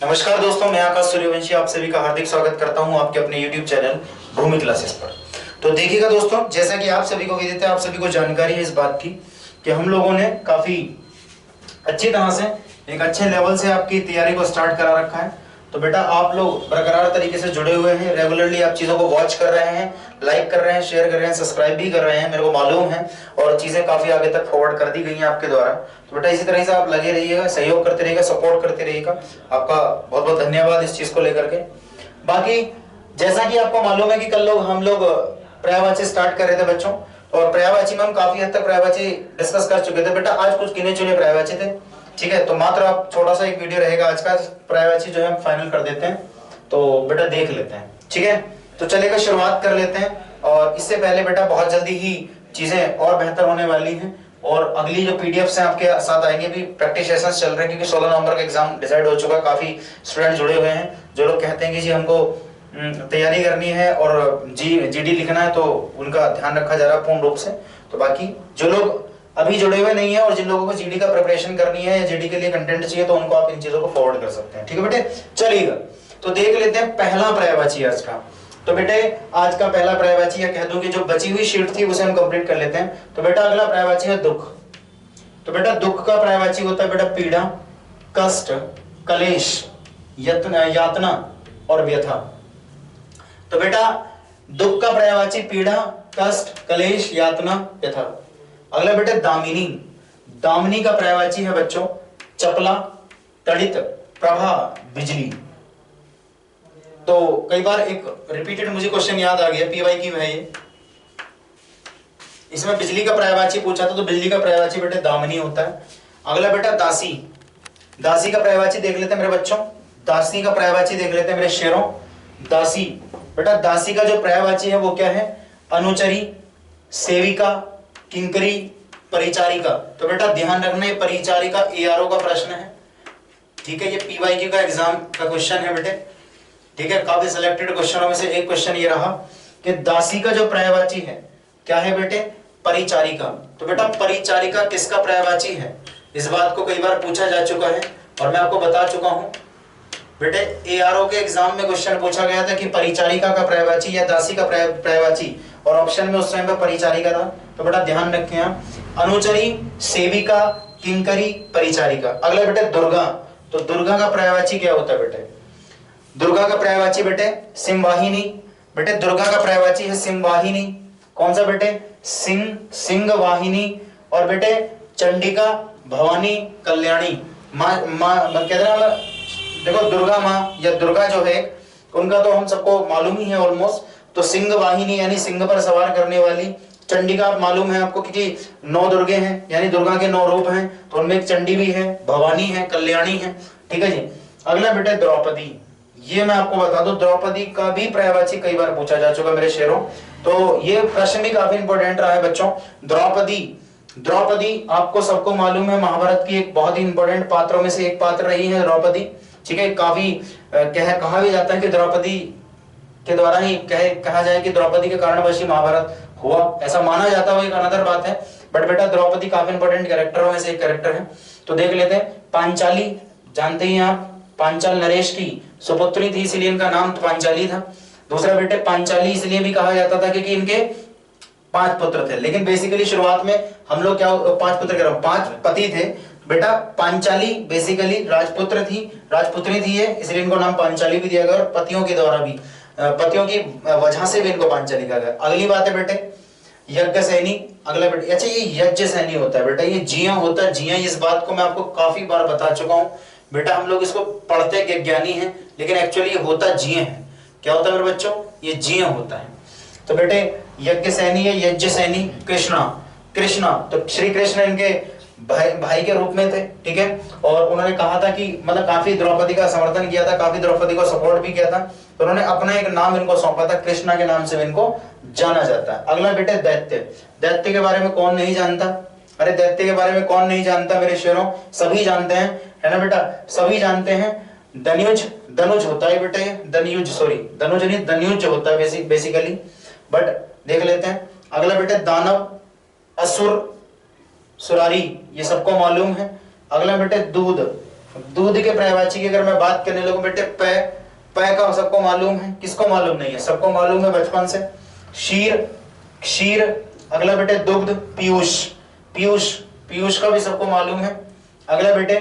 नमस्कार दोस्तों, मैं आकाश सूर्यवंशी आप सभी का हार्दिक स्वागत करता हूं आपके अपने YouTube चैनल भूमि क्लासेस पर। तो देखिएगा दोस्तों, जैसा कि आप सभी को विदित है, आप सभी को जानकारी है इस बात की कि हम लोगों ने काफी अच्छी तरह से एक अच्छे लेवल से आपकी तैयारी को स्टार्ट करा रखा है। तो बेटा आप लोग बरकरार तरीके से जुड़े हुए हैं, रेगुलरली आप चीज़ों को वॉच कर रहे हैं, लाइक कर रहे हैं, शेयर कर रहे हैं, सब्सक्राइब भी कर रहे हैं, मेरे को मालूम है, और चीज़ें काफ़ी आगे तक फॉरवर्ड कर दी गई हैं आपके द्वारा। तो बेटा इसी तरह से आप लगे रहिएगा, सहयोग करते रहिएगा, सपोर्ट करते रहिएगा। आपका बहुत बहुत धन्यवाद इस चीज़ को लेकर के। बाकी जैसा कि आपको मालूम है कि कल हम लोग पर्यायवाची स्टार्ट कर रहे थे बच्चों, और पर्यायवाची में हम काफ़ी हद तक पर्यायवाची डिस्कस कर चुके थे। बेटा आज कुछ गिने चुने पर्यायवाची थे, ठीक है, तो मात्र आप छोटा सा एक वीडियो रहेगा आज का, पर्यायवाची जो है हम फाइनल कर देते हैं। तो बेटा देख लेते हैं, ठीक है। तो चलेगा, शुरुआत कर लेते हैं। और इससे पहले बेटा बहुत जल्दी ही चीजें और बेहतर होने वाली हैं, और अगली जो पीडीएफ है आपके साथ आएंगे भी। प्रैक्टिस सेशंस चल रहे हैं क्योंकि 16 नवंबर का एग्जाम डिसाइड हो चुका है। काफी स्टूडेंट जुड़े हुए हैं जो लोग कहते हैं कि जी हमको तैयारी करनी है और जीडी लिखना है, तो उनका ध्यान रखा जा रहा है पूर्ण रूप से। तो बाकी जो लोग अभी जुड़े हुए नहीं है और जिन लोगों को जीडी का प्रिपरेशन करनी है या जीडी के लिए कंटेंट चाहिए, तो उनको आप इन चीजों को फॉरवर्ड कर सकते हैं, ठीक है बेटे। चलिएगा, तो देख लेते हैं पहला पर्यायवाची आज का। तो बेटे आज का पहला पर्यायवाची, या कह दूं कि जो बची हुई शीट थी उसे हम कंप्लीट कर लेते हैं। तो बेटा अगला पर्यायवाची है दुख। तो बेटा दुख का पर्यायवाची होता है बेटा पीड़ा, कष्ट, कलेश, यातना और व्यथा। तो बेटा दुख का पर्यायवाची पीड़ा, कष्ट, कलेश, यातना, व्यथा। अगला बेटा दामिनी। दामिनी का पर्यायवाची है बच्चों चपला, तड़ित, प्रभा, बिजली। तो कई बार एक रिपीटेड मुझे क्वेश्चन याद आ गया, पीवाई की है ये, इसमें बिजली का पर्यायवाची पूछा था, तो बिजली का पर्यायवाची बेटा दामिनी होता है। अगला बेटा दासी। दासी का पर्यायवाची देख लेते हैं मेरे बच्चों, दासी का पर्यायवाची देख लेते हैं मेरे शेरों। दासी, बेटा दासी का जो पर्यायवाची है वो क्या है? अनुचरी, सेविका, किंकरी, परिचारिका। तो बेटा ध्यान रखना, ये परिचारिका एआरओ का प्रश्न है, ठीक है। ये पीवाईक्यू का एग्जाम का क्वेश्चन है बेटे, ठीक है। काफी सिलेक्टेड क्वेश्चनों में से एक क्वेश्चन ये रहा कि दासी का जो पर्यायवाची है क्या है बेटे? परिचारिका। तो बेटा परिचारिका किसका पर्यायवाची है? इस बात को कई बार पूछा जा चुका है और मैं आपको बता चुका हूं बेटे, एआरओ के एग्जाम में क्वेश्चन पूछा गया था कि परिचारिका का पर्यायवाची या दासी का पर्यायवाची, और ऑप्शन में उस टाइम पे परिचारिका था। तो बेटा ध्यान रखें आप, अनुचरी, सेविका, किंकरी, परिचारिका। अगला बेटे दुर्गा। तो दुर्गा का पर्यायवाची क्या होता है बेटे? दुर्गा का पर्यायवाची बेटे सिंहवाहिनी। बेटे दुर्गा का पर्यायवाची है सिंहवाहिनी। कौन सा बेटे? सिंहवाहिनी। और बेटे चंडिका, भवानी, कल्याणी। माँ कहते हैं, देखो दुर्गा माँ या दुर्गा जो है उनका तो हम सबको मालूम ही है ऑलमोस्ट। तो सिंह वाहिनी यानी सिंह पर सवार करने वाली। चंडिका मालूम है आपको क्योंकि 9 दुर्गे हैं, यानी दुर्गा के 9 रूप हैं, तो उनमें एक चंडी भी है, भवानी है, कल्याणी है, ठीक है जी। अगला बेटा द्रौपदी। ये मैं आपको बता दूं, द्रौपदी का भी पर्यायवाची कई बार पूछा जा चुका मेरे शेरों, तो ये प्रश्न भी काफी इंपॉर्टेंट रहा है बच्चों। द्रौपदी, द्रौपदी आपको सबको मालूम है महाभारत की एक बहुत ही इंपॉर्टेंट पात्रों में से एक पात्र रही है द्रौपदी, ठीक है। काफी कहा भी जाता है कि द्रौपदी के द्वारा ही कहा जाए कि द्रौपदी के कारणवश ही महाभारत हुआ, ऐसा माना जाता है, वो एक अनदर बात है। बट बेटा द्रौपदी काफी इंपॉर्टेंट कैरेक्टरों में से एक कैरेक्टर है। तो देख लेते हैं पांचाली, जानते ही आप, पांचाल नरेश की सुपुत्री थी, इसलिए इनका नाम पांचाली था। दूसरा बेटे पांचाली इसलिए भी कहा जाता था क्योंकि इनके 5 पुत्र थे, लेकिन बेसिकली शुरुआत में हम लोग क्या 5 पुत्र कह रहा हूं, 5 पति थे बेटा। पांचाली बेसिकली राजपुत्र थी, राजपुत्री थी ये, इसलिए इनको नाम पांचाली भी दिया गया, और पतियों के द्वारा भी, पतियों की वजह से भी इनको पांचाली कहा गया। अगली बात है बेटे यज्ञ सैनी। अगला बेटे, अच्छा ये यज्ञ सैनी होता है बेटा, ये जिया होता है, जिया। इस बात को मैं आपको काफी बार बता चुका हूं बेटा, हम लोग इसको पढ़ते हैं ज्ञानी है, लेकिन एक्चुअली ये होता जिया है। क्या होता है मेरे बच्चों? ये जिया होता है। तो बेटे यज्ञ सैनी है, यज्ञ सैनी। कृष्णा, कृष्णा तो श्री कृष्ण इनके भाई के रूप में थे, ठीक है। और उन्होंने कहा था कि मतलब काफी द्रौपदी का समर्थन किया था, काफी द्रौपदी को सपोर्ट भी किया था, तो उन्होंने अपना एक नाम इनको सौंपा था, कृष्णा के नाम से इनको जाना जाता है। अगला बेटे दैत्य। दैत्य के बारे में कौन नहीं जानता? अरे दैत्य के बारे में कौन नहीं जानता मेरे शेरों? सभी जानते हैं, है ना बेटा, सभी जानते हैं। धनुज, धनुज होता है बेटे, धनुज, सॉरी धनुज नहीं, धनुज होता है बेसिकली, बट देख लेते हैं। अगला बेटे दानव, असुर, सुरारी, ये सबको मालूम है। अगला बेटे दूध, दूध के पर्यायवाची की अगर मैं बात करने लगूं बेटे, पै, पै का सबको मालूम है, किसको मालूम नहीं है? सबको मालूम है बचपन से। क्षीर, क्षीर। अगला बेटे दुग्ध, पीयूष, पीयूष, पीयूष का भी सबको मालूम है। अगला बेटे,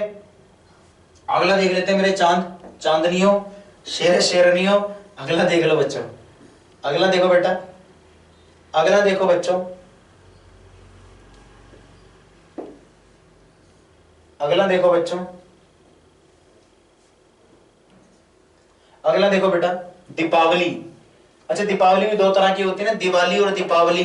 अगला देख लेते हैं मेरे चांद, चांदनियों, शेर, शेरनियों। अगला देख लो बच्चों, अगला देखो बेटा, अगला देखो बच्चों, अगला देखो बच्चों, अगला देखो बेटा, दीपावली। अच्छा, दीपावली भी दो तरह की होती है ना, दिवाली और दीपावली,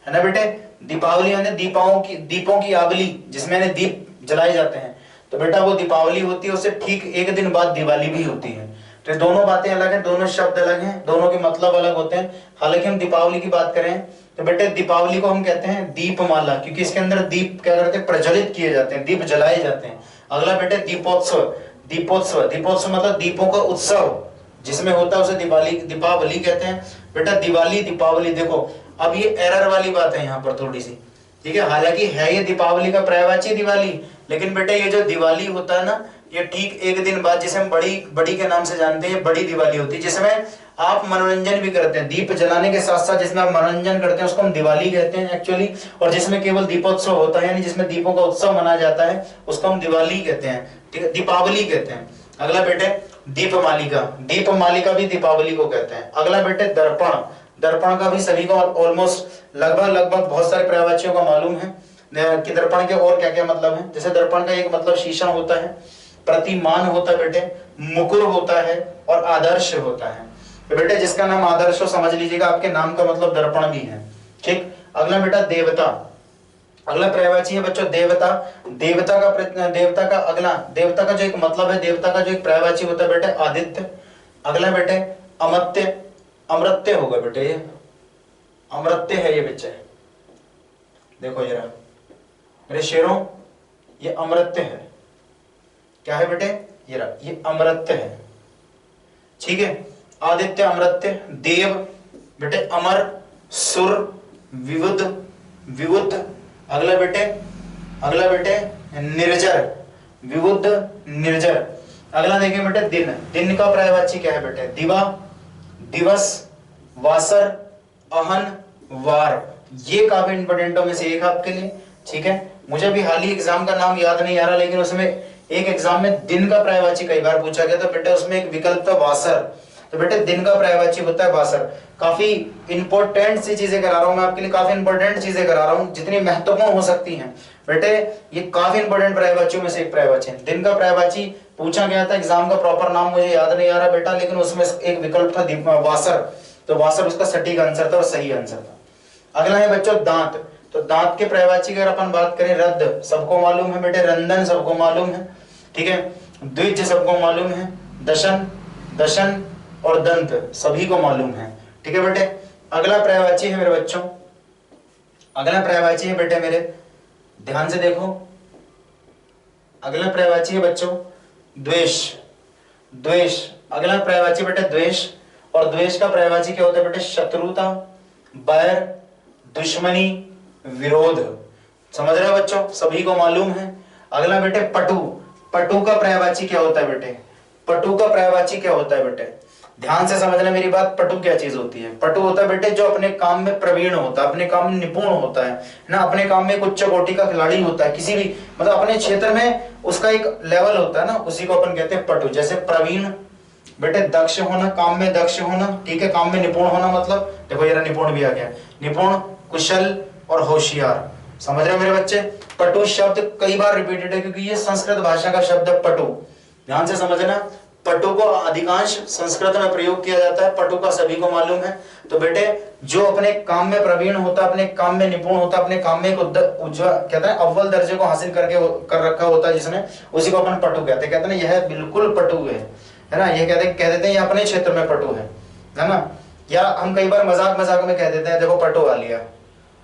है ना बेटे? दीपावली यानी दीपों की, दीपों की आवली, जिसमें दीप जलाए जाते हैं, तो बेटा वो दीपावली होती है। उससे ठीक एक दिन बाद दिवाली भी होती है। तो दोनों बातें अलग हैं, दोनों शब्द अलग हैं, दोनों के मतलब अलग होते हैं। हालांकि हम दीपावली की बात करें तो बेटे दीपावली को हम कहते हैं दीपमाला, क्योंकि इसके अंदर दीप क्या करते हैं? प्रज्वलित किए जाते हैं, दीप जलाए जाते हैं। अगला बेटे दीपोत्सव, दीपोत्सव, दीपोत्सव मतलब दीपों का उत्सव जिसमें होता है, उसे दिवाली, दीपावली कहते हैं। बेटा दिवाली, दीपावली, देखो अब ये एरर वाली बात है यहाँ पर थोड़ी सी, ठीक है? हालांकि है ये दीपावली का पर्यायवाची दिवाली, लेकिन बेटे ये जो दिवाली होता है ना, ये ठीक एक दिन बाद, जिसे हम बड़ी, बड़ी के नाम से जानते हैं, बड़ी दिवाली होती है, जिसमें आप मनोरंजन भी करते हैं, दीप जलाने के साथ साथ जिसमें आप मनोरंजन करते हैं उसको हम दिवाली कहते हैं एक्चुअली। और जिसमें केवल दीपोत्सव होता है, यानी जिसमें दीपों का उत्सव मनाया जाता है, उसको हम दिवाली कहते हैं, ठीक है? दीपावली कहते हैं। अगला बेटे दीपमालिका, दीपमालिका भी दीपावली को कहते हैं। अगला बेटे दर्पण, दर्पण का भी सभी को ऑलमोस्ट लगभग लगभग बहुत सारे पर्यायवाचियों का मालूम है कि दर्पण के और क्या क्या मतलब है। जैसे दर्पण का एक मतलब शीशा होता है, प्रतिमान होता है बेटे, मुकुर होता है और आदर्श होता है। तो बेटे जिसका नाम आदर्श हो समझ लीजिएगा आपके नाम का मतलब दर्पण भी है, ठीक? अगला बेटा देवता, अगला पर्यायवाची है बच्चों देवता। देवता का, देवता का अगला, देवता का जो एक मतलब है, देवता का जो एक पर्यायवाची होता है बेटे आदित्य। अगला बेटे अमर्त्य, अमृत्य होगा बेटे, ये अमृत्य है ये बच्चे, देखो जरा मेरे शेरों, ये अमृत्य है। क्या है बेटे? ये अमृत्य है, ठीक है? आदित्य, अमृत्य, देव बेटे अमर, सुर, विबुध, विबुध। अगला बेटे, अगला बेटे निर्जर, विबुध, निर्जर। अगला देखिए बेटे दिन, दिन का पर्यायवाची क्या है बेटे? दिवा, दिवस, वासर, अहन, वार। ये काफी इंपॉर्टेंटों में से एक आपके लिए, ठीक है? मुझे भी हाल ही एग्जाम का नाम याद नहीं आ रहा, लेकिन उसमें एक एग्जाम में दिन का पर्यायवाची कई बार पूछा गया, तो बेटे उसमें एक विकल्प था वासर। तो बेटे दिन का पर्यायवाची होता है वासर। काफी इंपॉर्टेंट सी चीजें करा रहा हूं मैं आपके लिए, काफी इंपॉर्टेंट चीजें करा रहा हूं, जितनी महत्वपूर्ण हो सकती हैं बेटे। ये काफी इंपॉर्टेंट पर्यायवाचियों में से एक पर्यायवाची है। दिन का पर्यायवाची पूछा गया था, एग्जाम का प्रॉपर नाम मुझे याद नहीं आ रहा बेटा, लेकिन उसमें एक विकल्प था वासर, तो वासर उसका सटीक आंसर था और सही आंसर था। अगला है बच्चों दांत। तो दांत के पर्यायवाची की अगर अपन बात करें, रद्द सबको मालूम है बेटे, रंदन सबको मालूम है, ठीक है? द्विज सबको मालूम है, दशन, दशन और दंत सभी को मालूम है, ठीक है बेटे? अगला पर्यायवाची है मेरे बच्चों, अगला पर्यायवाची है बेटे मेरे, ध्यान से देखो, अगला पर्यायवाची है बच्चों द्वेष, द्वेष। अगला पर्यायवाची बेटे द्वेष, और द्वेष का पर्यायवाची क्या होता है बेटे? शत्रुता, बैर, दुश्मनी, विरोध। समझ रहे हो बच्चों? सभी को मालूम है। अगला बेटे पटु, पटु का पर्यायवाची क्या होता है बेटे? पटु का पर्यायवाची क्या होता है बेटे? ध्यान से समझना मेरी बात। पटु क्या चीज होती है? पटु होता है बेटे जो अपने काम में प्रवीण होता है, अपने काम में निपुण होता है ना, अपने काम में एक उच्च कोटि का खिलाड़ी होता है, किसी भी मतलब अपने क्षेत्र में उसका एक लेवल होता है ना, उसी को अपन कहते हैं पटु। जैसे प्रवीण बेटे दक्ष होना, काम में दक्ष होना, ठीक है? काम में निपुण होना मतलब देखो यार निपुण भी आ गया, निपुण, कुशल और होशियार। समझ रहे हो मेरे बच्चे? पटु शब्द कई बार रिपीटेड है क्योंकि ये संस्कृत भाषा का शब्द है पटु। ध्यान से समझना, पटु को अधिकांश संस्कृत में प्रयोग किया जाता है, पटु का सभी को मालूम है। तो बेटे जो अपने काम में प्रवीण होता है, अपने काम में निपुण होता है, अपने काम में एक कहते हैं अव्वल दर्जे को हासिल करके कर रखा होता है जिसने, उसी को अपन पटु कहते हैं। कहते हैं यह बिल्कुल पटु है ना, ये कह देते हैं ये अपने क्षेत्र में पटु है ना। या हम कई बार मजाक मजाक में कह देते हैं देखो पटु आ लिया,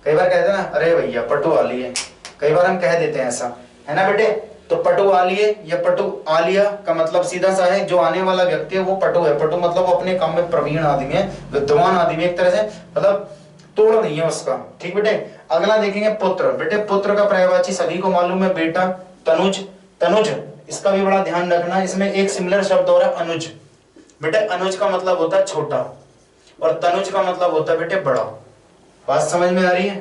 कई बार कहते हैं ना अरे भैया पटु आ लिए, कई बार हम कह देते हैं ऐसा, है ना बेटे? तो पटु आ लिए या पटु आ लिया का मतलब सीधा सा है जो आने वाला व्यक्ति है वो पटु है। पटु मतलब वो अपने काम में प्रवीण आदमी है, विद्वान आदमी, एक तरह से मतलब तोड़ नहीं है उसका, ठीक बेटे? अगला देखेंगे पुत्र। बेटे पुत्र का पर्यायवाची सभी को मालूम है बेटा, तनुज, तनुज इसका भी बड़ा ध्यान रखना। इसमें एक सिमिलर शब्द हो रहा है अनुज। बेटे अनुज का मतलब होता है छोटा और तनुज का मतलब होता है बेटे बड़ा। बात समझ में आ रही है?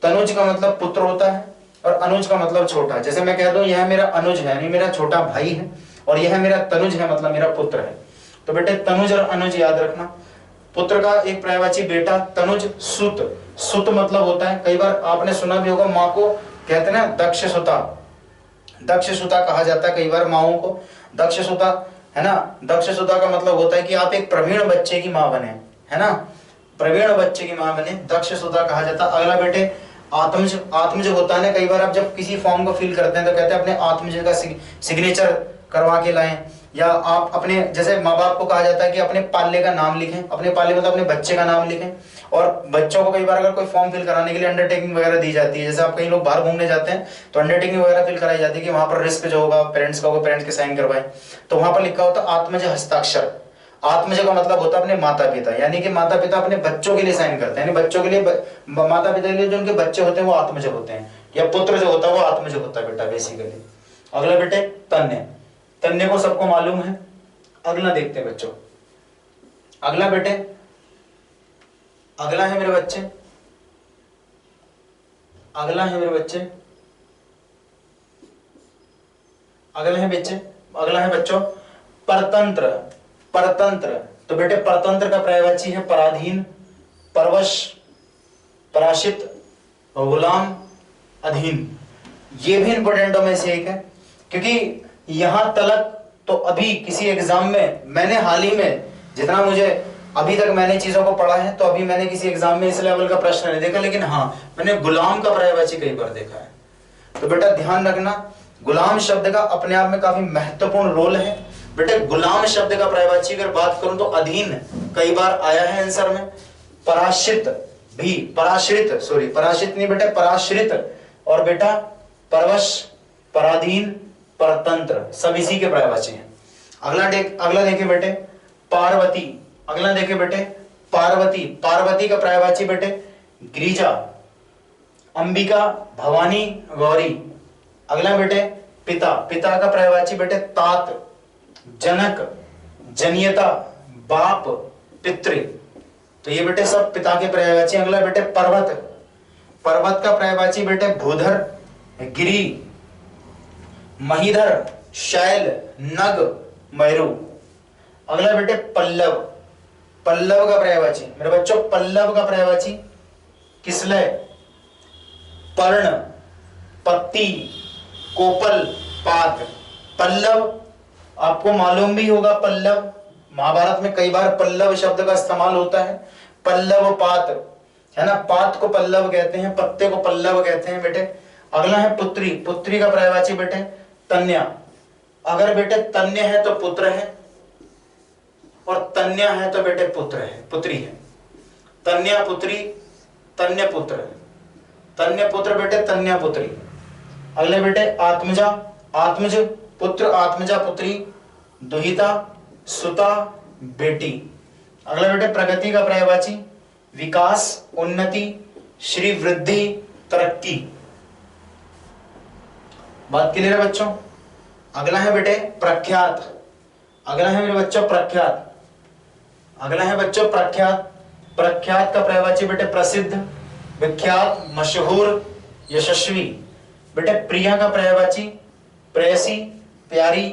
तनुज का मतलब पुत्र होता है और अनुज का मतलब छोटा। जैसे मैं कह दूं यह मेरा अनुज है यानी मेरा छोटा भाई है, और यह मेरा तनुज है मतलब मेरा पुत्र है। तो बेटे तनुज और अनुज याद रखना। पुत्र का एक पर्यायवाची बेटा, तनुज। सुत, सुत मतलब होता है, कई बार आपने सुना भी होगा माँ को कहते हैं ना दक्ष सुता, दक्ष सुता कहा जाता है कई बार माओं को, दक्ष सुता है ना। दक्ष सुता का मतलब होता है कि आप एक प्रवीण बच्चे की माँ बने, है ना, प्रवीण बच्चे की माँ बने, दक्ष सुता कहा जाता है। अगला बेटे आत्मज। आत्मज होता है ना, कई बार आप जब किसी फॉर्म को फिल करते हैं तो कहते हैं अपने आत्मज का सिग्नेचर करवा के लाएं, या आप अपने जैसे माँ बाप को कहा जाता है कि अपने पाले का नाम लिखें, अपने पाले मतलब अपने बच्चे का नाम लिखें। और बच्चों को कई बार अगर कोई फॉर्म फिल कराने के लिए अंडरटेकिंग वगैरह दी जाती है, जैसे आप कई लोग बाहर घूमने जाते हैं तो अंडरटेकिंग वगैरह फिल कराई जाती है कि वहां पर रिस्क जो होगा पेरेंट्स का होगा, पेरेंट्स के साइन करवाए, तो वहां पर लिखा होता है आत्मज हस्ताक्षर। आत्मज का मतलब होता है अपने माता पिता, यानी कि माता पिता अपने बच्चों के लिए साइन करते हैं, यानी बच्चों के लिए माता पिता के लिए जो उनके बच्चे होते हैं वो आत्मज होते हैं, या पुत्र जो होता है वो आत्मज होता है बेटा बेसिकली। अगला बेटे तन्य। तन्य को सबको मालूम है। अगला देखते हैं बच्चों, अगला बेटे, अगला है मेरे बच्चे, अगला है मेरे बच्चे, अगला है बच्चे, अगला है बच्चों परतंत्र। परतंत्र, तो बेटे परतंत्र का पर्यायवाची है पराधीन, परवश, पराशित, गुलाम, अधीन। ये भी इंपॉर्टेंटों में से एक है, क्योंकि यहां तलक तो अभी किसी एग्जाम में मैंने हाल ही में जितना मुझे अभी तक मैंने चीजों को पढ़ा है, तो अभी मैंने किसी एग्जाम में इस लेवल का प्रश्न नहीं देखा, लेकिन हाँ मैंने गुलाम का पर्यायवाची कई बार देखा है। तो बेटा ध्यान रखना, गुलाम शब्द का अपने आप में काफी महत्वपूर्ण रोल है। बेटे गुलाम शब्द का पर्यायवाची अगर बात करूं तो अधीन कई बार आया है आंसर में, पराश्रित भी, पराश्रित सॉरी पराश्रित नहीं बेटा पराश्रित, और बेटा परवश, पराधीन, परतंत्र, सब इसी के पर्यायवाची हैं। अगला देखिए बेटे पार्वती। अगला देखिए बेटे पार्वती। पार्वती का पर्यायवाची बेटे गिरिजा, अंबिका, भवानी, गौरी। अगला बेटे पिता। पिता का पर्यायवाची बेटे तात, जनक, जनियता, बाप, पितृ। तो ये बेटे सब पिता के पर्यायवाची। अगला बेटे पर्वत। पर्वत का पर्यायवाची बेटे भूधर, गिरी, महीधर, शैल, नग, मेरु। अगला बेटे पल्लव। पल्लव का पर्यायवाची मेरे बच्चों, पल्लव का पर्यायवाची किसलय, पर्ण, पत्ती, कोपल, पात। पल्लव आपको मालूम भी होगा, पल्लव महाभारत में कई बार पल्लव शब्द का इस्तेमाल होता है। पल्लव पात है ना, पात को पल्लव कहते हैं, पत्ते को पल्लव कहते हैं बेटे। अगला है पुत्री। पुत्री का पर्यायवाची बेटे तन्या। अगर बेटे तन्य है तो पुत्र है, और तन्या है तो बेटे पुत्र है, पुत्री है। तन्या पुत्री, तन्य पुत्र, तन्य पुत्र बेटे तन्या पुत्री। अगले बेटे आत्मजा। आत्मज पुत्र, आत्मजा पुत्री, दुहिता, सुता, बेटी। अगला बेटे प्रगति का पर्यायवाची विकास, उन्नति, श्री वृद्धि, तरक्की। बात क्लियर है बच्चों? अगला है बेटे प्रख्यात। अगला है मेरे बच्चों प्रख्यात। अगला है बच्चों प्रख्यात। प्रख्यात का पर्यायवाची बेटे प्रसिद्ध, विख्यात, मशहूर, यशस्वी। बेटे प्रिया का पर्यायवाची प्रेयसी, प्यारी,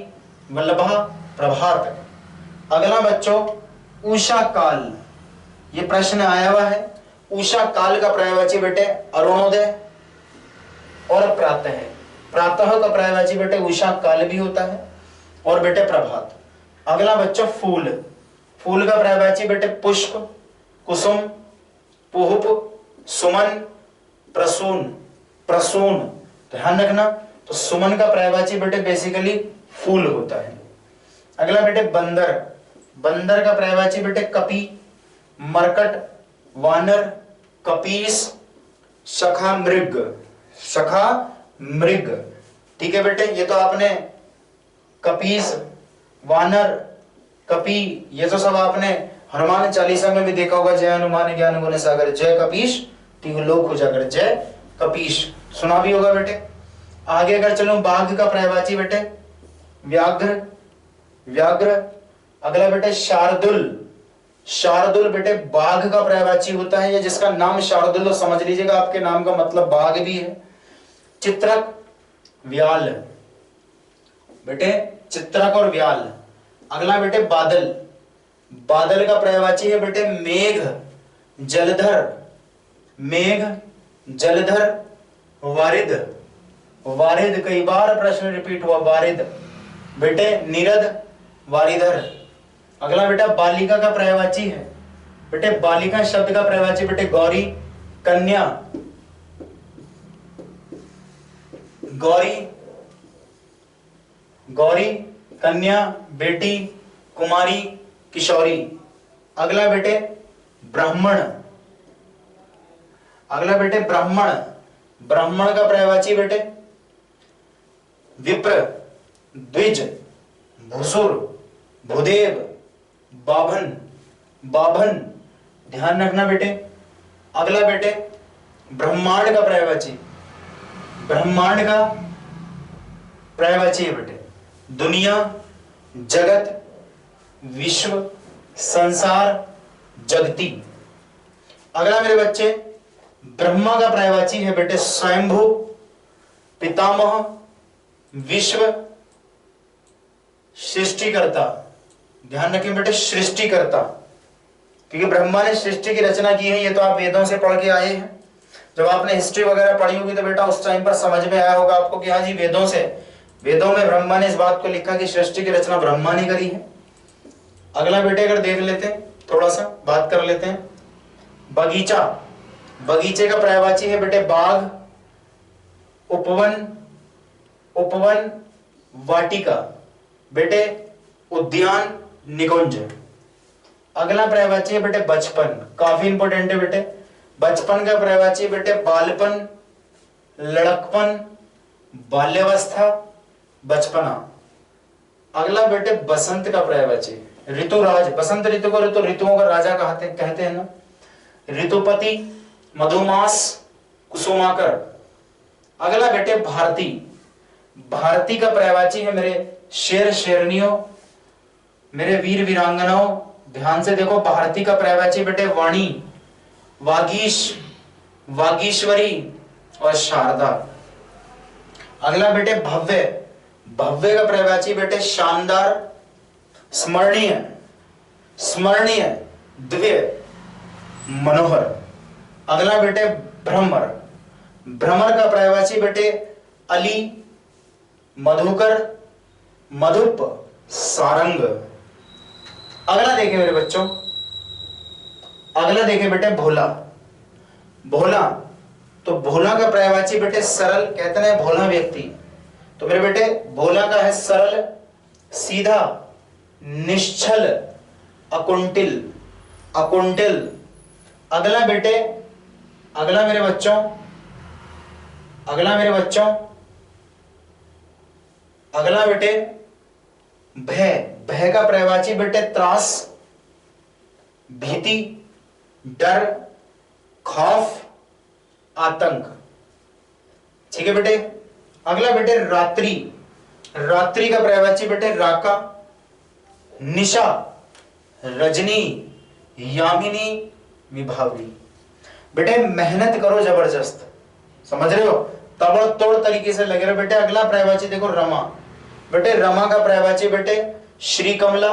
वल्लभा, प्रभात। अगला बच्चों उषा काल। ये प्रश्न आया हुआ है। उषा काल का पर्यायवाची बेटे अरुणोदय और प्रातः। प्रातः का पर्यायवाची बेटे उषा काल भी होता है, और बेटे प्रभात। अगला बच्चों फूल। फूल का पर्यायवाची बेटे पुष्प, कुसुम, पुष्प, सुमन, प्रसून, प्रसून। ध्यान रखना, तो सुमन का पर्यायवाची बेटे बेसिकली फूल होता है। अगला बेटे बंदर। बंदर का पर्यायवाची बेटे कपि, मरकट, वानर, कपीस, सखा, मृग। सखा, मृग। ठीक है बेटे, ये तो आपने कपीस, वानर, कपि, ये तो सब आपने हनुमान चालीसा में भी देखा होगा। जय हनुमान ज्ञान गुण सागर, जय कपीश तिहु लोक उजागर। जय कपीश सुना भी होगा बेटे। आगे अगर चलो बाघ का पर्यायवाची बेटे व्याघ्र, व्याघ्र। अगला बेटे शार्दुल, शार्दुल बेटे बाघ का पर्यायवाची होता है, या जिसका नाम शार्दुल तो समझ लीजिएगा आपके नाम का मतलब बाघ भी है। चित्रक, व्याल बेटे, चित्रक और व्याल। अगला बेटे बादल, बादल का पर्यायवाची है बेटे मेघ, जलधर, मेघ, जलधर। वारिद, वारिद, कई बार प्रश्न रिपीट हुआ, वारिद बेटे निरद, वारिधर। अगला बेटा बालिका का पर्यायवाची है बेटे, बालिका शब्द का पर्यायवाची बेटे गौरी, कन्या, गौरी, गौरी, कन्या, बेटी, कुमारी, किशोरी। अगला बेटे ब्राह्मण, अगला बेटे ब्राह्मण, ब्राह्मण का पर्यायवाची बेटे विप्र, द्विज, भुसुर, भूदेव, बाभन, बाभन। ध्यान रखना बेटे। अगला बेटे ब्रह्मांड का पर्यायवाची, ब्रह्मांड का पर्यायवाची है बेटे दुनिया, जगत, विश्व, संसार, जगती। अगला मेरे बच्चे ब्रह्मा का पर्यायवाची है बेटे स्वयंभू, पितामह, विश्व, सृष्टिकर्ता। ध्यान रखें बेटे सृष्टिकर्ता, क्योंकि ब्रह्मा ने सृष्टि की रचना की है, ये तो आप वेदों से पढ़ के आए हैं। जब आपने हिस्ट्री वगैरह पढ़ी होगी तो बेटा उस टाइम पर समझ में आया होगा आपको कि हाँ जी वेदों से, वेदों में ब्रह्मा ने इस बात को लिखा कि सृष्टि की रचना ब्रह्मा ने करी है। अगला बेटे अगर देख लेते हैं, थोड़ा सा बात कर लेते हैं। बगीचा, बगीचे का पर्यायवाची है बेटे बाग, उपवन, उपवन, वाटिका बेटे उद्यान, निकुंज। अगला पर्यायवाची है बेटे बचपन, काफी इंपॉर्टेंट है बेटे। बचपन का पर्यायवाची बेटे बालपन, लड़कपन, बाल्यावस्था, बचपना। अगला बेटे बसंत का पर्यायवाची ऋतुराज, बसंत ऋतु को ऋतु ऋतुओं का राजा कहते हैं ना। ऋतुपति, मधुमास, कुसुमाकर। अगला बेटे भारती, भारती का पर्यायवाची है मेरे शेर शेरनियों, मेरे वीर वीरांगनाओं। ध्यान से देखो, भारती का पर्यायवाची बेटे वाणी, वागीश, वागीश्वरी और शारदा। अगला बेटे भव्य, भव्य का पर्यायवाची बेटे शानदार, स्मरणीय, स्मरणीय, दिव्य, मनोहर। अगला बेटे भ्रमर, भ्रमर का पर्यायवाची बेटे अली, मधुकर, मधुप, सारंग। अगला देखें मेरे बच्चों, अगला देखें बेटे भोला, भोला, तो भोला का पर्यायवाची बेटे सरल, कहते हैं भोला व्यक्ति, तो मेरे बेटे भोला का है सरल, सीधा, निश्चल, अकुंठिल, अकुंठिल। अगला बेटे, अगला मेरे बच्चों, अगला मेरे बच्चों, अगला बेटे भय, भय का पर्यायवाची बेटे त्रास, भीति, डर, खौफ, आतंक। ठीक है बेटे। अगला बेटे रात्रि, रात्रि का पर्यायवाची बेटे राका, निशा, रजनी, यामिनी, विभावरी। बेटे मेहनत करो जबरदस्त, समझ रहे हो, ताबड़तोड़ तरीके से लगे रहो बेटे। अगला पर्यायवाची देखो रमा, बेटे रमा का पर्यायवाची बेटे श्री कमला,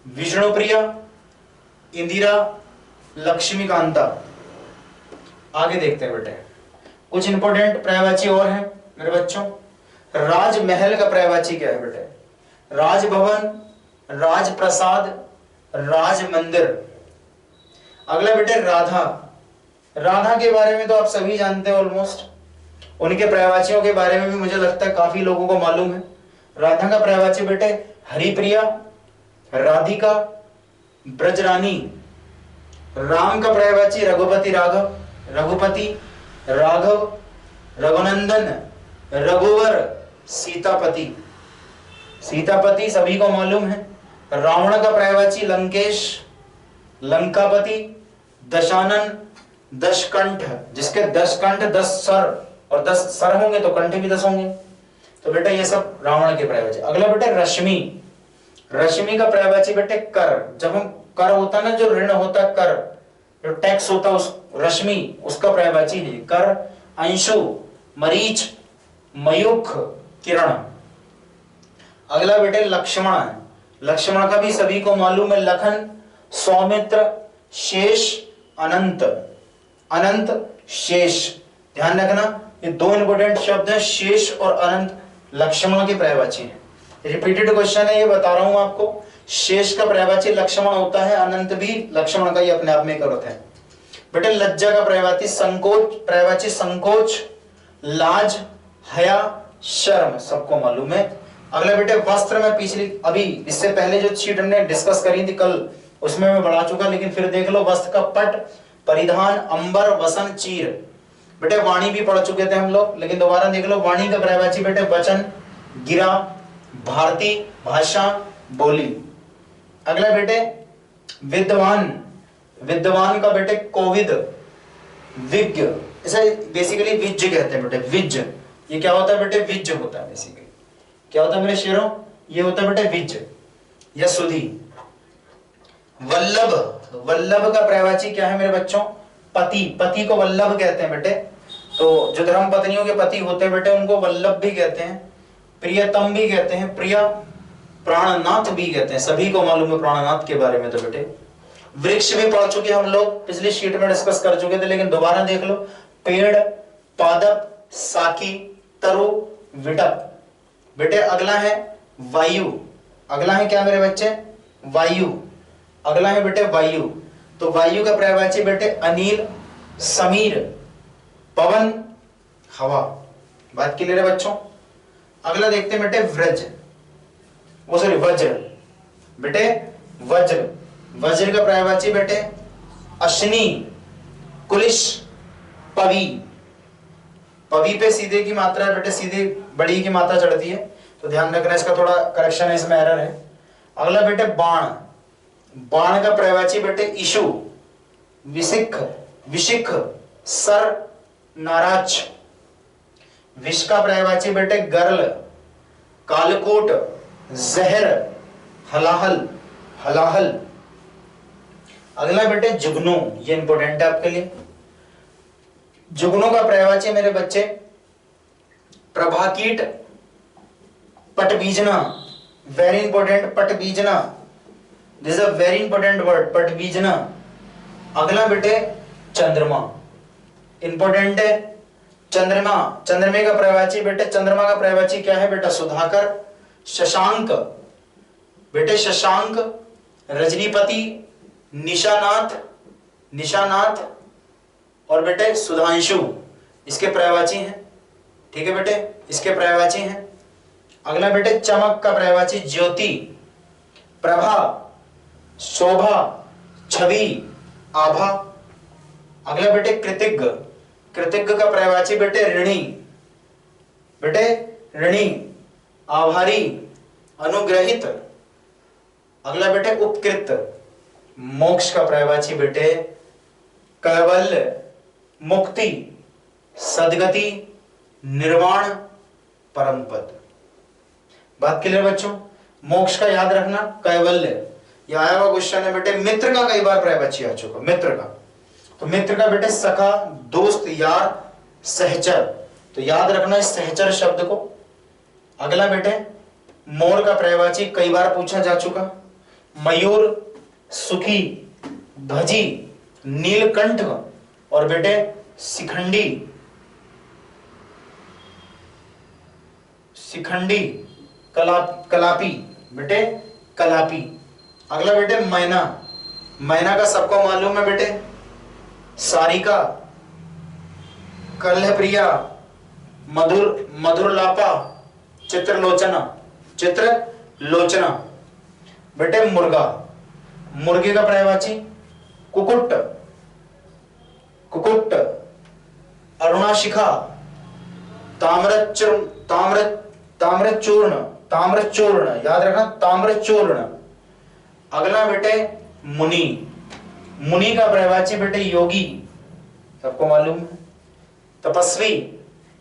विष्णुप्रिया, इंदिरा, लक्ष्मीकांता। आगे देखते हैं बेटे, कुछ इंपॉर्टेंट पर्यायवाची और हैं मेरे बच्चों। राजमहल का पर्यायवाची क्या है बेटे? राजभवन, राजप्रसाद, राज मंदिर। अगला बेटे राधा, राधा के बारे में तो आप सभी जानते हैं ऑलमोस्ट, उनके पर्यायवाचियों के बारे में भी मुझे लगता है काफी लोगों को मालूम है। राधा का पर्यायवाची बेटे हरिप्रिया, राधिका, ब्रजरानी। राम का पर्यायवाची रघुपति राघव, रघुपति, राघव, रघुनंदन, रघुवर, सीतापति, सीतापति सभी को मालूम है। रावण का पर्यायवाची लंकेश, लंकापति, दशानन, दशकंठ, जिसके 10 कंठ 10 सर, और 10 सर होंगे तो कंठ भी 10 होंगे, तो बेटा ये सब रावण के पर्यायवाची। अगला बेटा रश्मि, रश्मि का पर्यायवाची बेटे कर। जब हम कर होता है ना, जो ऋण होता है, कर जो टैक्स होता है, उस रश्मि उसका पर्यायवाची है कर। अंशु, मरीच, मयूख, किरण। अगला बेटे लक्ष्मण है, लक्ष्मण का भी सभी को मालूम है, लखन, सौमित्र, शेष, अनंत, अनंत, शेष। ध्यान रखना ये दो इंपोर्टेंट शब्द हैं, शेष और अनंत लक्ष्मण के पर्यायवाची हैं। रिपीटेड क्वेश्चन है, ये बता रहा हूं आपको। शेष का पर्यायवाची लक्ष्मण होता है, अनंत भी लक्ष्मण का ही अपने आप में अर्थ है। बेटे लज्जा का पर्यायवाची संकोच, पर्यायवाची संकोच, लाज, हया, शर्म, सबको मालूम है। अगला बेटे वस्त्र में पिछली अभी इससे पहले जो शीट हमने डिस्कस करी थी कल, उसमें मैं बढ़ा चुका, लेकिन फिर देख लो। वस्त्र का पट, परिधान, अंबर, वसन, चीर। बेटे वाणी भी पढ़ चुके थे हम लोग, लेकिन दोबारा देख लो। वाणी का पर्यायवाची बेटे वचन, गिरा, भारती, भाषा, बोली। अगला बेटे विद्वान, विद्वान का बेटे कोविद, विज्ञ, इसे बेसिकली विज्ञ कहते हैं बेटे, विज्ञ। ये क्या होता है बेटे? विज्ञ होता है बेसिकली। क्या होता है मेरे शेरों? ये होता है बेटे विज्ञ या सुधी। वल्लभ, वल्लभ का पर्यायवाची क्या है मेरे बच्चों? पति, पति को वल्लभ कहते हैं बेटे। तो जो धर्म पत्नियों के पति होते हैं बेटे, उनको वल्लभ भी कहते हैं, प्रियतम भी कहते हैं, प्रिय, प्राणनाथ भी कहते हैं। सभी को मालूम है प्राणनाथ के बारे में। तो बेटे वृक्ष भी पढ़ चुके हम लोग, पिछली शीट में डिस्कस कर चुके थे, लेकिन दोबारा देख लो। पेड़, पादप, साकी, तरु, विटप। बेटे अगला है वायु। अगला है क्या मेरे बच्चे? वायु। अगला है बेटे वायु। तो वायु का पर्यायवाची बेटे अनिल, समीर, पवन, हवा। बात क्लियर है बच्चों? अगला देखते हैं बेटे व्रज, वो सॉरी वज्र। बेटे वज्र, वज्र का पर्यायवाची बेटे अश्नि, कुलिश, पवी। पवी पे सीधे की मात्रा है बेटे, सीधे बड़ी की मात्रा चढ़ती है, तो ध्यान रखना, इसका थोड़ा करेक्शन है, इसमें एरर है। अगला बेटे बाण, बाण का पर्यायवाची बेटे इशु, विशिख, विशिख, सर, नाराज। विष का पर्यायवाची बेटे गर्ल, कालकूट, जहर, हलाहल, हलाहल। अगला बेटे जुगनू, ये इंपॉर्टेंट है आपके लिए। जुगनू का पर्यायवाची मेरे बच्चे प्रभाकीट, पटबीजना, वेरी इंपॉर्टेंट, पटबीजना, this is a very important word, पटबीजना। अगला बेटे चंद्रमा, इंपॉर्टेंट है चंद्रमा। चंद्रमे का पर्यायवाची बेटे, चंद्रमा का पर्यायवाची क्या है बेटा? सुधाकर, शशांक, बेटे शशांक, रजनीपति, निशानाथ, निशानाथ, और बेटे सुधांशु, इसके पर्यायवाची हैं। ठीक है बेटे, इसके पर्यायवाची हैं। अगला बेटे चमक का पर्यायवाची ज्योति, प्रभा, शोभा, छवि, आभा। अगला बेटे कृतिज्ञ, कृतिज्ञ का पर्यायवाची बेटे ऋणी, बेटे ऋणी, आभारी, अनुग्रहित। अगला बेटे उपकृत। मोक्ष का पर्यायवाची बेटे कैवल्य, मुक्ति, सद्गति, निर्वाण, परम पद। बात क्लियर बच्चों? मोक्ष का याद रखना कैवल्य, यह आया हुआ क्वेश्चन है बेटे। मित्र का कई बार पर्यायवाची आ चुका, मित्र का। तो मित्र का बेटे सखा, दोस्त, यार, सहचर। तो याद रखना इस सहचर शब्द को। अगला बेटे मोर का पर्यायवाची कई बार पूछा जा चुका, मयूर, सुखी, भजी, नीलकंठ, और बेटे शिखंडी, शिखंडी, कलापी, बेटे कलापी। अगला बेटे मैना, मैना का सबको मालूम है बेटे, सारिका, कल्हप्रिया, मधुर, मधुरलापा, चित्रलोचना, चित्रलोचना। बेटे मुर्गा, मुर्गे का पर्यायवाची कुकुट, कुकुट, अरुणाशिखा, ताम्रचूर्ण, ताम्रचूर्ण, ताम्रचूर्ण, याद रखना ताम्रचूर्ण। अगला बेटे मुनि, मुनि का पर्यायवाची बेटे योगी, सबको मालूम है, तपस्वी,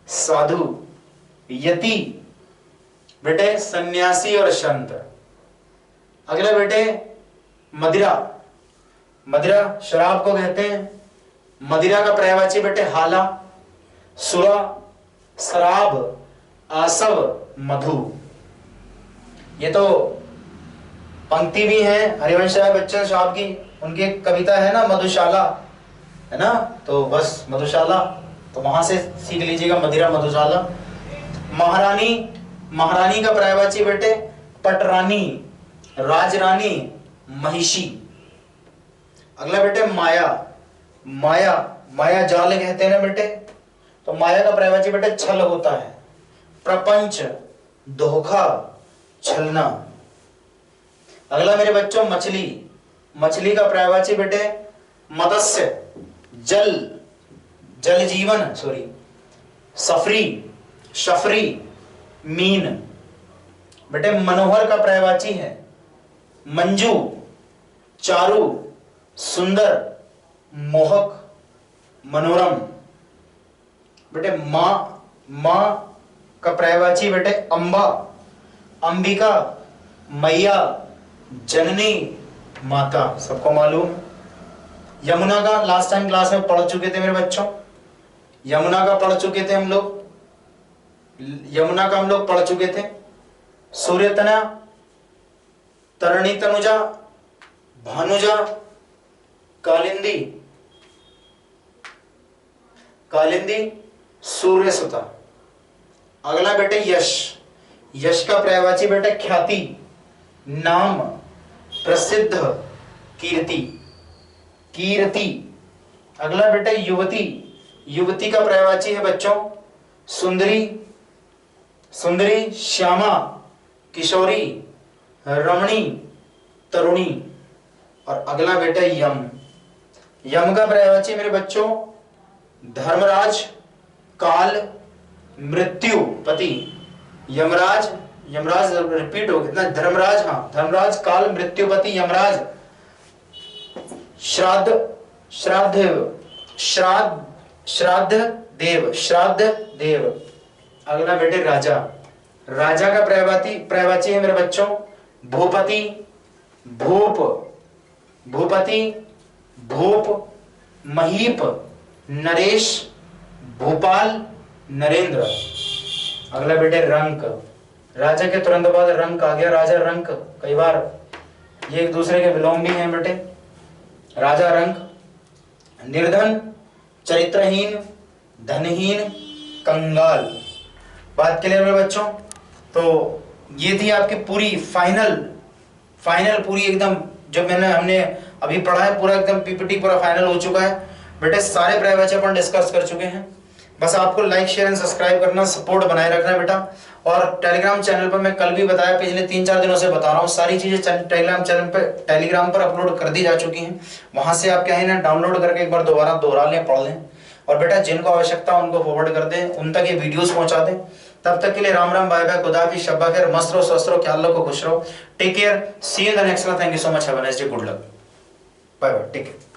साधु, यति, बेटे सन्यासी और संत। अगला बेटे मदिरा, मदिरा शराब को कहते हैं। मदिरा का पर्यायवाची बेटे हाला, सुरा, शराब, आसव, मधु। ये तो पंक्ति भी है हरिवंश राय बच्चन साहब की, उनकी एक कविता है ना मधुशाला, है ना, तो बस मधुशाला, तो वहां से सीख लीजिएगा मदिरा मधुशाला। महारानी, महारानी का पर्यायवाची बेटे पटरानी, राजरानी, महिषी। अगला बेटे माया, माया, माया जाल कहते हैं ना बेटे, तो माया का पर्यायवाची बेटे छल होता है। प्रपंच, धोखा, छलना। अगला मेरे बच्चों मछली, मछली का पर्यायवाची बेटे मत्स्य, जल, जल जीवन, सॉरी, सफरी, शफरी, मीन। बेटे मनोहर का पर्यायवाची है मंजू, चारू, सुंदर, मोहक, मनोरम। बेटे मां, मां का पर्यायवाची बेटे अंबा, अंबिका, मैया, जननी, माता, सबको मालूम। यमुना का लास्ट टाइम क्लास में पढ़ चुके थे मेरे बच्चों, यमुना का पढ़ चुके थे हम लोग, यमुना का हम लोग पढ़ चुके थे। सूर्यतना, तरणी तनुजा, भानुजा, कालिंदी, कालिंदी, सूर्य सुता। अगला बेटे यश, यश का पर्यायवाची बेटे ख्याति, नाम, प्रसिद्ध, कीर्ति, कीर्ति। अगला बेटे युवती, युवती का पर्यायवाची है बच्चों सुंदरी, सुंदरी, श्यामा, किशोरी, रमणी, तरुणी। और अगला बेटा यम, यम का पर्यायवाची मेरे बच्चों धर्मराज, काल, मृत्यु, पति। यमराज, यमराज रिपीट हो गया, धर्मराज, हाँ धर्मराज, काल, मृत्युपति, यमराज। श्राद्ध, श्राद्ध, श्राद्ध, श्राद्ध देव, श्राद्ध देव। अगला बेटे राजा, राजा का पर्यायवाची है मेरे बच्चों भूपति, भूप, भूपति, भूप, महीप, नरेश, भोपाल, नरेंद्र। अगला बेटे रंक, राजा के तुरंत बाद रंक आ गया, राजा रंक। कई बार ये एक दूसरे के विलोम भी हैं बेटे। राजा रंक, निर्धन, चरित्रहीन, धनहीन, कंगाल। बात क्लियर मेरे बच्चों? तो ये थी आपकी पूरी फाइनल पूरी एकदम, जो हमने अभी पढ़ा है पूरा एकदम पीपीटी पूरा फाइनल हो चुका है बेटे। सारे पर्यायवाची अपन डिस्कस कर चुके हैं। बस आपको लाइक शेयर एंड सब्सक्राइब करना, सपोर्ट बनाए रखना है बेटा। और टेलीग्राम चैनल पर मैं कल भी बताया, पिछले 3-4 दिनों से बता रहा हूँ, सारी चीजें टेलीग्राम पर अपलोड कर दी जा चुकी हैं। वहां से आप क्या है ना डाउनलोड करके एक बार दोबारा दोहरा लें, पढ़ लें। और बेटा जिनको आवश्यकता उनको फॉरवर्ड कर दें, उन तक ये वीडियोस पहुंचा दें। तब तक के लिए राम राम, बाय बाय, खुदा हाफिज़, शब्बा खैर, मस्त रहो, स्वस्थ रहो, ख्याल रखो, खुश रहो। Take care, see you in the next one. Thank you so much, have a nice day, good luck, bye bye, take care.